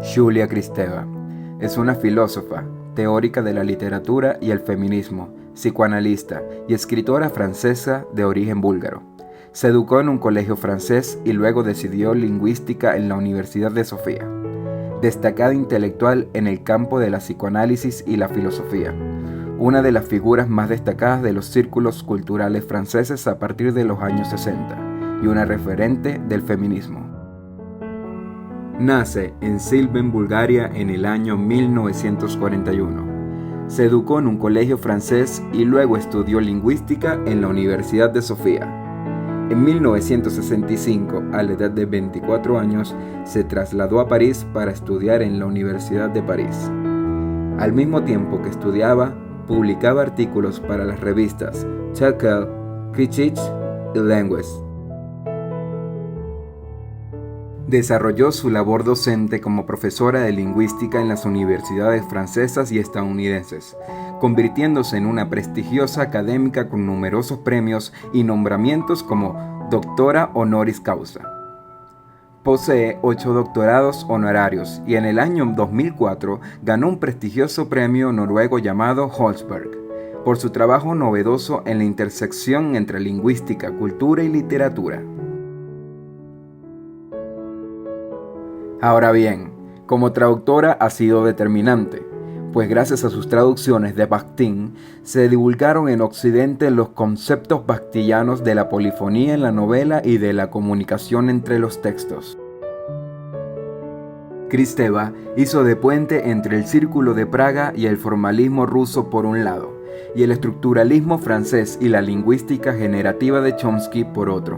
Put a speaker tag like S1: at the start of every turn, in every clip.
S1: Julia Kristeva es una filósofa, teórica de la literatura y el feminismo, psicoanalista y escritora francesa de origen búlgaro. Se educó en un colegio francés y luego decidió lingüística en la Universidad de Sofía. Destacada intelectual en el campo de la psicoanálisis y la filosofía, una de las figuras más destacadas de los círculos culturales franceses a partir de los años 60 y una referente del feminismo. Nace en Silvan, Bulgaria, en el año 1941. Se educó en un colegio francés y luego estudió lingüística en la Universidad de Sofía. En 1965, a la edad de 24 años, se trasladó a París para estudiar en la Universidad de París. Al mismo tiempo que estudiaba, publicaba artículos para las revistas Tekel, Critique y Langues. Desarrolló su labor docente como profesora de lingüística en las universidades francesas y estadounidenses, convirtiéndose en una prestigiosa académica con numerosos premios y nombramientos como doctora honoris causa. Posee 8 doctorados honorarios y en el año 2004 ganó un prestigioso premio noruego llamado Holsberg por su trabajo novedoso en la intersección entre lingüística, cultura y literatura. Ahora bien, como traductora ha sido determinante, pues gracias a sus traducciones de Bakhtin se divulgaron en Occidente los conceptos bakhtianos de la polifonía en la novela y de la comunicación entre los textos. Kristeva hizo de puente entre el Círculo de Praga y el formalismo ruso por un lado, y el estructuralismo francés y la lingüística generativa de Chomsky por otro.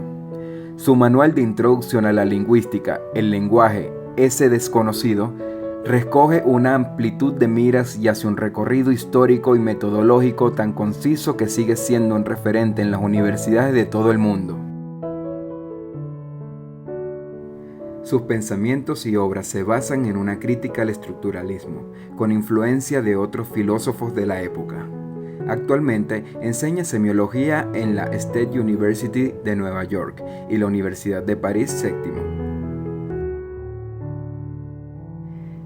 S1: Su manual de introducción a la lingüística, el lenguaje, ese desconocido, recoge una amplitud de miras y hace un recorrido histórico y metodológico tan conciso que sigue siendo un referente en las universidades de todo el mundo. Sus pensamientos y obras se basan en una crítica al estructuralismo, con influencia de otros filósofos de la época. Actualmente enseña semiología en la State University de Nueva York y la Universidad de París VII.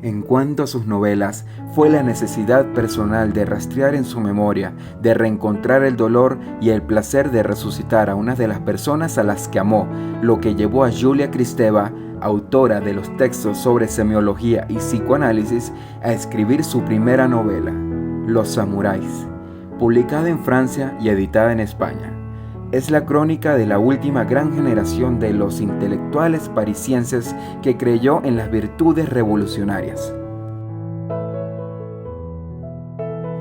S1: En cuanto a sus novelas, fue la necesidad personal de rastrear en su memoria, de reencontrar el dolor y el placer de resucitar a una de las personas a las que amó, lo que llevó a Julia Kristeva, autora de los textos sobre semiología y psicoanálisis, a escribir su primera novela, Los Samuráis, publicada en Francia y editada en España. Es la crónica de la última gran generación de los intelectuales parisienses que creyó en las virtudes revolucionarias.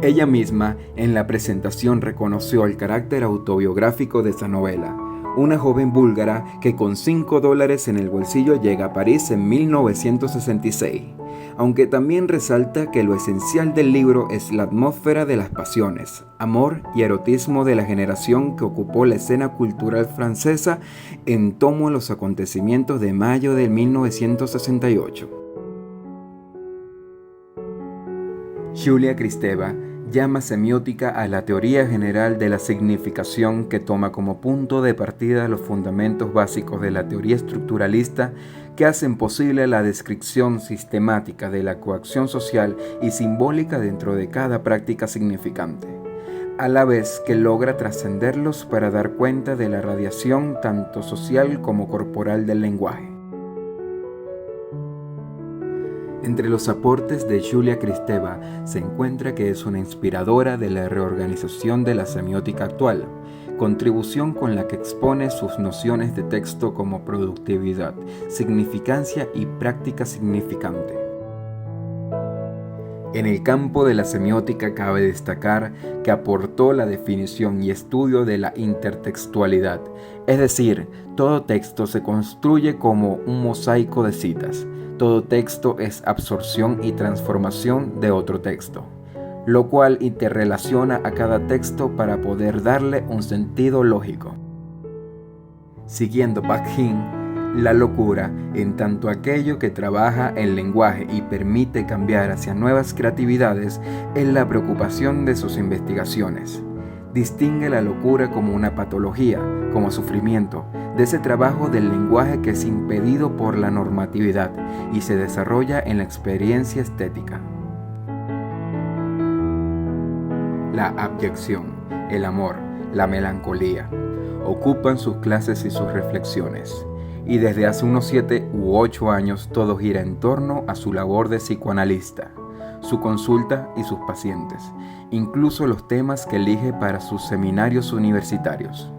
S1: Ella misma, en la presentación, reconoció el carácter autobiográfico de esa novela. Una joven búlgara que con $5 en el bolsillo llega a París en 1966, aunque también resalta que lo esencial del libro es la atmósfera de las pasiones, amor y erotismo de la generación que ocupó la escena cultural francesa en torno a los acontecimientos de mayo de 1968. Julia Kristeva llama semiótica a la teoría general de la significación que toma como punto de partida los fundamentos básicos de la teoría estructuralista que hacen posible la descripción sistemática de la coacción social y simbólica dentro de cada práctica significante, a la vez que logra trascenderlos para dar cuenta de la radiación tanto social como corporal del lenguaje. Entre los aportes de Julia Kristeva se encuentra que es una inspiradora de la reorganización de la semiótica actual, contribución con la que expone sus nociones de texto como productividad, significancia y práctica significante. En el campo de la semiótica cabe destacar que aportó la definición y estudio de la intertextualidad, es decir, todo texto se construye como un mosaico de citas. Todo texto es absorción y transformación de otro texto, lo cual interrelaciona a cada texto para poder darle un sentido lógico. Siguiendo Bakhtin, la locura, en tanto aquello que trabaja el lenguaje y permite cambiar hacia nuevas creatividades, es la preocupación de sus investigaciones. distingue la locura como una patología, como sufrimiento, de ese trabajo del lenguaje que es impedido por la normatividad y se desarrolla en la experiencia estética. La abyección, el amor, la melancolía, ocupan sus clases y sus reflexiones, y desde hace unos 7 u 8 años todo gira en torno a su labor de psicoanalista, su consulta y sus pacientes, incluso los temas que elige para sus seminarios universitarios.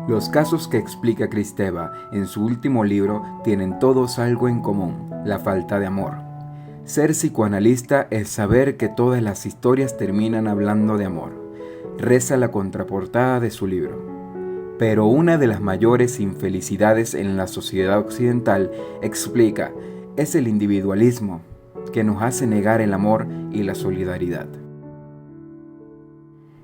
S1: Los casos que explica Kristeva en su último libro tienen todos algo en común: la falta de amor. Ser psicoanalista es saber que todas las historias terminan hablando de amor, reza la contraportada de su libro. Pero una de las mayores infelicidades en la sociedad occidental, explica, es el individualismo, que nos hace negar el amor y la solidaridad.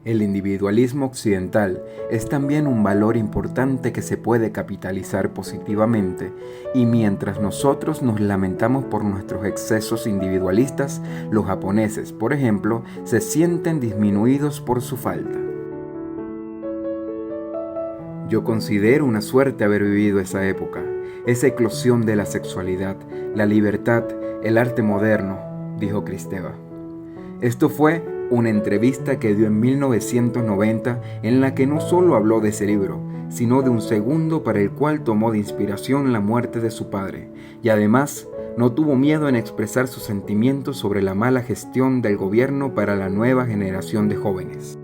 S1: El individualismo occidental es también un valor importante que se puede capitalizar positivamente, y mientras nosotros nos lamentamos por nuestros excesos individualistas, los japoneses, por ejemplo, se sienten disminuidos por su falta. Yo considero una suerte haber vivido esa época, esa eclosión de la sexualidad, la libertad, el arte moderno, dijo Kristeva. Esto fue una entrevista que dio en 1990 en la que no solo habló de ese libro, sino de un segundo para el cual tomó de inspiración la muerte de su padre, y además no tuvo miedo en expresar sus sentimientos sobre la mala gestión del gobierno para la nueva generación de jóvenes.